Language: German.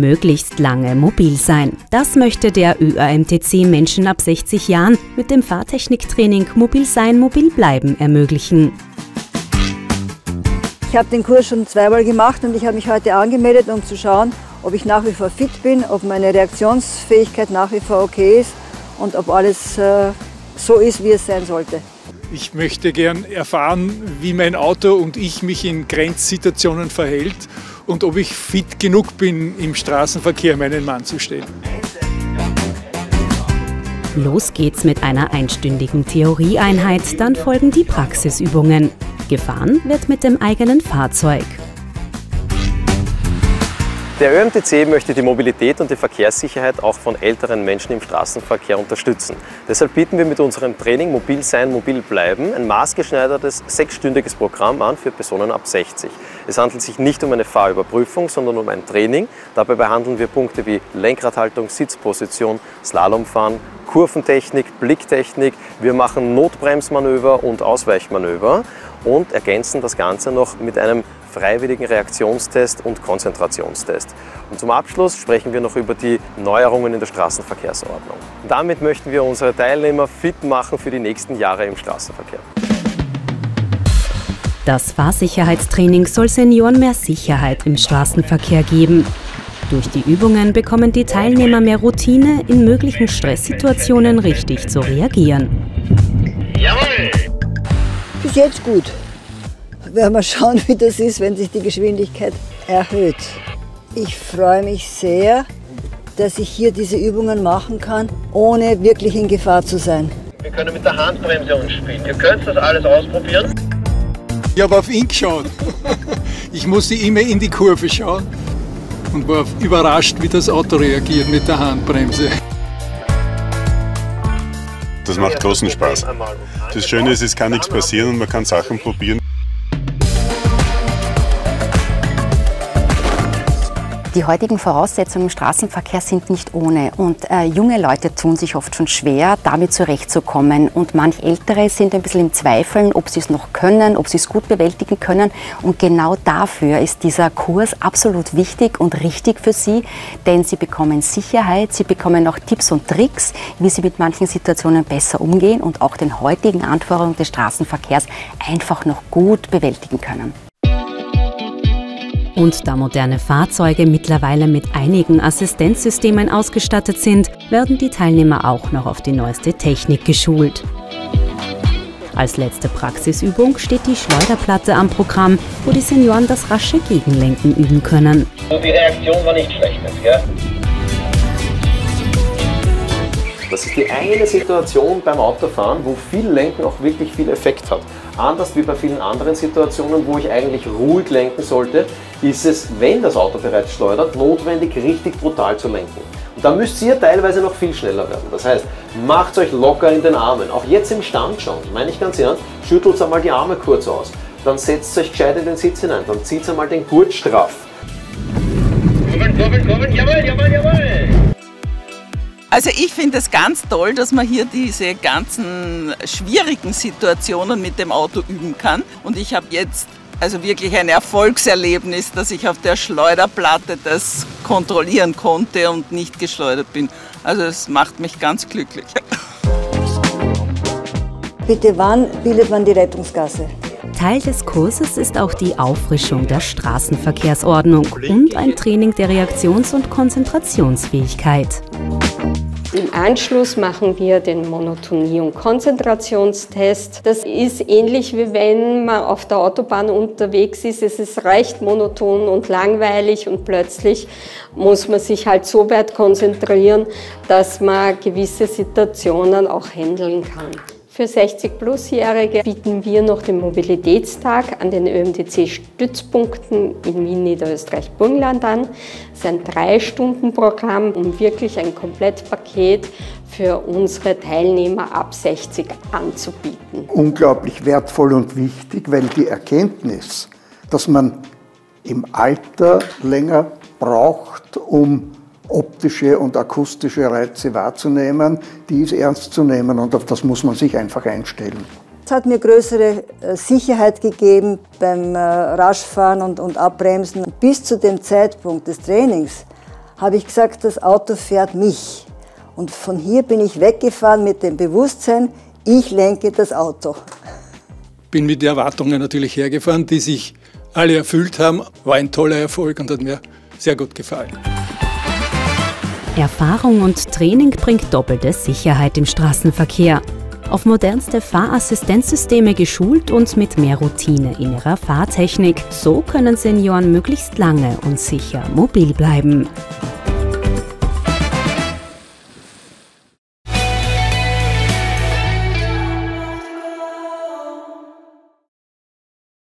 Möglichst lange mobil sein. Das möchte der ÖAMTC Menschen ab 60 Jahren mit dem Fahrtechniktraining Mobil sein, mobil bleiben ermöglichen. Ich habe den Kurs schon zweimal gemacht und ich habe mich heute angemeldet, um zu schauen, ob ich nach wie vor fit bin, ob meine Reaktionsfähigkeit nach wie vor okay ist und ob alles so ist, wie es sein sollte. Ich möchte gern erfahren, wie mein Auto und ich mich in Grenzsituationen verhält und ob ich fit genug bin, im Straßenverkehr meinen Mann zu stellen. Los geht's mit einer einstündigen Theorieeinheit, dann folgen die Praxisübungen. Gefahren wird mit dem eigenen Fahrzeug. Der ÖAMTC möchte die Mobilität und die Verkehrssicherheit auch von älteren Menschen im Straßenverkehr unterstützen. Deshalb bieten wir mit unserem Training Mobil sein, mobil bleiben ein maßgeschneidertes 6-stündiges Programm an für Personen ab 60. Es handelt sich nicht um eine Fahrüberprüfung, sondern um ein Training. Dabei behandeln wir Punkte wie Lenkradhaltung, Sitzposition, Slalomfahren, Kurventechnik, Blicktechnik. Wir machen Notbremsmanöver und Ausweichmanöver und ergänzen das Ganze noch mit einem freiwilligen Reaktionstest und Konzentrationstest. Und zum Abschluss sprechen wir noch über die Neuerungen in der Straßenverkehrsordnung. Damit möchten wir unsere Teilnehmer fit machen für die nächsten Jahre im Straßenverkehr. Das Fahrsicherheitstraining soll Senioren mehr Sicherheit im Straßenverkehr geben. Durch die Übungen bekommen die Teilnehmer mehr Routine, in möglichen Stresssituationen richtig zu reagieren. Jawohl! Bis jetzt gut. Werden wir schauen, wie das ist, wenn sich die Geschwindigkeit erhöht. Ich freue mich sehr, dass ich hier diese Übungen machen kann, ohne wirklich in Gefahr zu sein. Wir können mit der Handbremse uns spielen. Ihr könnt das alles ausprobieren. Ich habe auf ihn geschaut. Ich musste immer in die Kurve schauen und war überrascht, wie das Auto reagiert mit der Handbremse. Das macht großen Spaß. Das Schöne ist, es kann nichts passieren und man kann Sachen probieren. Die heutigen Voraussetzungen im Straßenverkehr sind nicht ohne und junge Leute tun sich oft schon schwer, damit zurechtzukommen und manch Ältere sind ein bisschen im Zweifeln, ob sie es noch können, ob sie es gut bewältigen können und genau dafür ist dieser Kurs absolut wichtig und richtig für sie, denn sie bekommen Sicherheit, sie bekommen auch Tipps und Tricks, wie sie mit manchen Situationen besser umgehen und auch den heutigen Anforderungen des Straßenverkehrs einfach noch gut bewältigen können. Und da moderne Fahrzeuge mittlerweile mit einigen Assistenzsystemen ausgestattet sind, werden die Teilnehmer auch noch auf die neueste Technik geschult. Als letzte Praxisübung steht die Schleuderplatte am Programm, wo die Senioren das rasche Gegenlenken üben können. Die Reaktion war nicht schlecht, gell? Das ist die eine Situation beim Autofahren, wo viel Lenken auch wirklich viel Effekt hat. Anders wie bei vielen anderen Situationen, wo ich eigentlich ruhig lenken sollte, ist es, wenn das Auto bereits schleudert, notwendig, richtig brutal zu lenken. Und da müsst ihr teilweise noch viel schneller werden. Das heißt, macht euch locker in den Armen. Auch jetzt im Stand schon, meine ich ganz ernst, schüttelt einmal die Arme kurz aus. Dann setzt euch gescheit in den Sitz hinein, dann zieht einmal den Gurt straff. Kurbeln, kurbeln, kurbeln, jawohl, jawohl, jawohl! Also ich finde es ganz toll, dass man hier diese ganzen schwierigen Situationen mit dem Auto üben kann. Und ich habe jetzt also wirklich ein Erfolgserlebnis, dass ich auf der Schleuderplatte das kontrollieren konnte und nicht geschleudert bin. Also es macht mich ganz glücklich. Bitte, wann bildet man die Rettungsgasse? Teil des Kurses ist auch die Auffrischung der Straßenverkehrsordnung und ein Training der Reaktions- und Konzentrationsfähigkeit. Im Anschluss machen wir den Monotonie- und Konzentrationstest. Das ist ähnlich wie wenn man auf der Autobahn unterwegs ist. Es ist recht monoton und langweilig und plötzlich muss man sich halt so weit konzentrieren, dass man gewisse Situationen auch handeln kann. Für 60-Plus-Jährige bieten wir noch den Mobilitätstag an den ÖAMTC-Stützpunkten in Wien, Niederösterreich, Burgenland an. Es ist ein 3-Stunden-Programm, um wirklich ein Komplettpaket für unsere Teilnehmer ab 60 anzubieten. Unglaublich wertvoll und wichtig, weil die Erkenntnis, dass man im Alter länger braucht, um optische und akustische Reize wahrzunehmen, die ist ernst zu nehmen und auf das muss man sich einfach einstellen. Es hat mir größere Sicherheit gegeben beim Raschfahren und Abbremsen. Bis zu dem Zeitpunkt des Trainings habe ich gesagt, das Auto fährt mich. Und von hier bin ich weggefahren mit dem Bewusstsein, ich lenke das Auto. Bin mit den Erwartungen natürlich hergefahren, die sich alle erfüllt haben. War ein toller Erfolg und hat mir sehr gut gefallen. Erfahrung und Training bringt doppelte Sicherheit im Straßenverkehr. Auf modernste Fahrassistenzsysteme geschult und mit mehr Routine in ihrer Fahrtechnik. So können Senioren möglichst lange und sicher mobil bleiben.